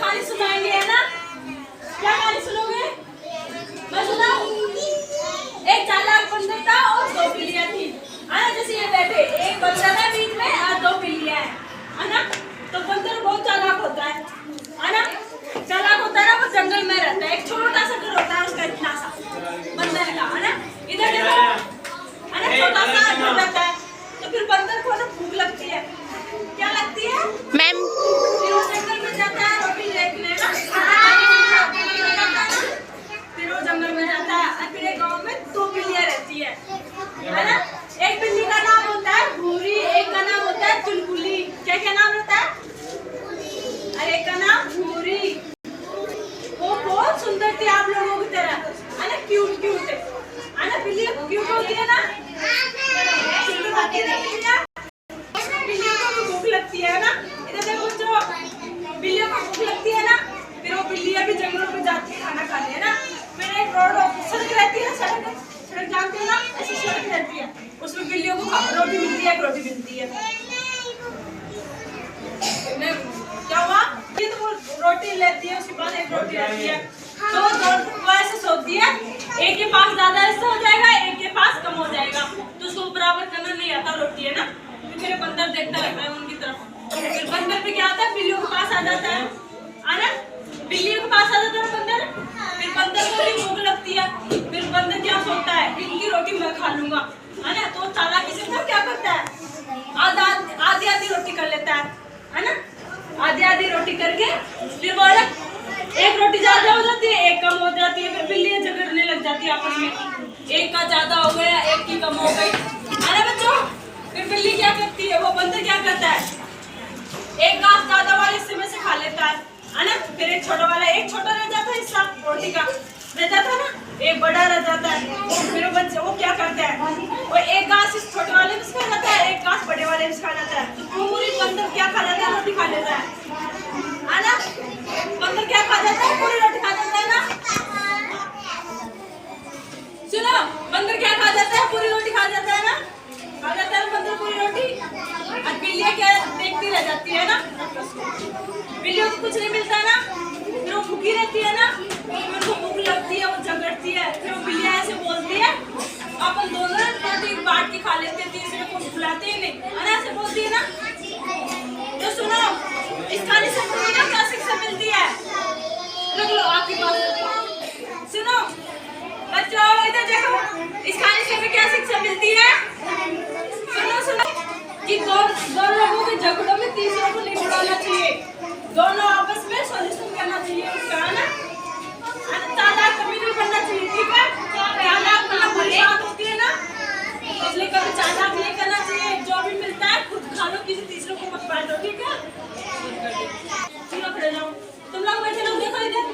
कहानी सुनाएंगे, है ना? क्या कहानी सुनोगे? मैं सुनाऊं? एक चालाक बंदर था और दो बिल्लियां थी। जैसे ये बैठे, एक बंदर है बीच में और दो बिल्लियां है ना? तो बंदर बहुत चालाक होता है ना? चालाक होता है ना, वो जंगल में रहता है। एक छोटा सा घर होता है उसका, इतना सा बंदर का, है ना? इधर देखो, है ना? छोटा सा घर रहता है। तो फिर बंदर को ना भूख लगती है। क्या लगती है मैम? फिर वो जंगल में जाता है रोटी देखने ना। फिर वो जंगल में जाता है और फिर एक गांव में दो बिल्लियां रहती है ना? एक बिल्ली का नाम होता है भूरी, एक का नाम होता है चुलबुली। क्या क्या नाम होता है? अरे एक का नाम भूरी, वो बहुत सुंदर थी आप लोगों की तरह, है ना? क्यूट क्यूट है ना? बिल्ली क्यूट होती है ना? सुंदर होती है ना बिल्लियां? बिल्लियों को भी भूख लगती है ना? इधर देखो बच्चों, बिल्लियों को भूख लगती है ना? फिर वो बिल्लियां भी जंगलों में जाती है खाना खाने, है ना? फिर एक रोड सड़क रहती है, सड़क जानते हो ना? ऐसी सड़क रहती है, उसमें बिल्लियों को रोटी मिलती है, एक रोटी मिलती है। क्या हुआ? ये तो वो रोटी लेती है, उसके बाद एक रोटी रहती है, तो वो ऐसे सोचती है एक के पास ज्यादा हिस्सा हो जाएगा, एक के पास कम हो जाएगा, तो उसको बराबर करना नहीं आता रोटी, है ना? फिर बंदर देखता रहता है उनकी तरफ। फिर बंदर पे क्या आता है, बिल्लियों के पास आ जाता है ना? बिल्लियों के पास आ जाता है बंदर। फिर बंदर को भी भूख लगती है। फिर बंदर क्या सोचता है, इनकी रोटी मैं खा लूंगा, है ना? तो चालाकी से तो क्या करता है, आधी आधी रोटी कर लेता है ना? आधी आधी रोटी करके फिर वो एक रोटी ज्यादा हो जाती है, एक कम हो जाती है। फिर बिल्लियां झगड़ने लग जाती है आपस में, एक का ज्यादा हो गया, एक की कम हो गई, है ना बच्चों? फिर बिल्ली क्या करती है, वो बंदर क्या करता है, एक घास ज्यादा वाले हिस्से में से खा लेता है ना? फिर एक छोटा रह जाता है हिस्सा रोटी का, रह जाता है ना? एक बड़ा रह जाता है। फिर वो बच्चे वो क्या करते हैं, वो एक घास इस छोटे वाले में से खा जाता है, एक घास बड़े वाले में से खा जाता है। तो पूरी बंदर क्या खा जाता है, रोटी खा लेता है ना? बंदर क्या खा जाता है, पूरी रोटी खा जाता है ना? सुनो, बंदर क्या खा जाता है, पूरी रोटी खा जाता है ना? खा जाता है बंदर पूरी रोटी। और बिल्लियां क्या देखती रह जाती है ना? बिल्लियों को कुछ नहीं मिलता ना, फिर वो भूखी रहती है ना? फिर उनको भूख लगती है, वो झगड़ती है। फिर वो बिल्लियां ऐसे बोलती है, अपन दोनों रोटी बांट के खा लेते हैं, तीसरे को बुलाते ही नहीं, है ना? ऐसे बोलती है ना? तो सुनो, इस कहानी से तुम्हें क्या शिक्षा मिलती है? रख लो आपके पास। सुनो बच्चों, इधर देखो, इस कहानी से हमें क्या शिक्षा मिलती है? सुनो कि दो लोगों के झगड़ों में तीसरों को नहीं बुलाना चाहिए, दोनों आपस में सॉल्यूशन करना चाहिए उसका, है ना? चालाक कभी नहीं बनना चाहिए, ठीक है? चालाक मतलब बुरी बात होती है ना, इसलिए कभी चालाक नहीं करना चाहिए। जो भी मिलता है खुद खा लो, किसी तीसरे को मत बांटो, ठीक है? चलो खड़े जाओ, तुम लोग बैठे लोग देखो इधर,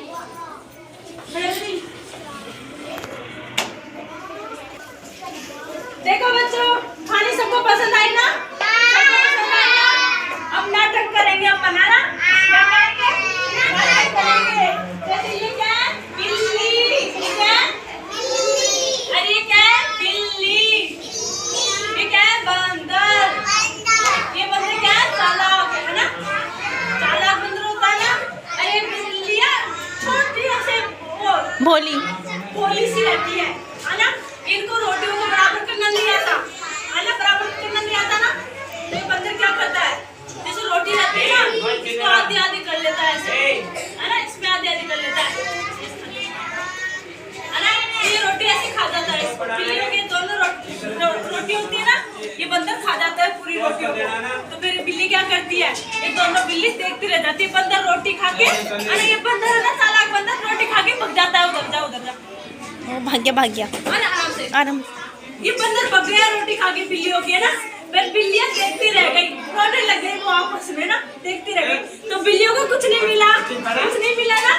देखो बच्चों, कहानी सबको पसंद आई ना? अब नाटक करेंगे अपन, है ना? क्या करेंगे? नाटक करेंगे। जैसे ये क्या है, बिल्ली, क्या है? अरे ये क्या है, बिल्ली, ये क्या है, बंदर, ये बंदर क्या है, चालाक, है ना? चालाक बंदर होता है ना? अरे बिल्लियां छोटी ऐसे भोली सी रहती है ना? इनको रोटियों को बराबर करना नहीं आता, है ना? बराबर करना नहीं आता ना? तो ये बंदर क्या करता है, जैसे रोटी रहती है ना, इसको आधी आधी कर लेता है ऐसे, है ना? इसमें आधी आधी कर लेता है ना? ये रोटी ऐसे खा जाता है। बिल्लियों की दोनों रोटी होती है ना, ये बंदर खा जाता है पूरी रोटियों को। तो फिर बिल्ली क्या करती है, ये दोनों बिल्ली देखती रह जाती है, बंदर रोटी खा के, अरे ये बंदर है ना, चालाक बंदर रोटी खा के भग जाता है, उधर जा भाग गया आराम से। आराम। ये बंदर भग गया रोटी खा के बिल्लियों की, है ना? फिर बिल्लियां देखती रह गई, रोने लग गई वो आपस में ना, देखती रह गई। तो बिल्लियों को कुछ नहीं मिला ना?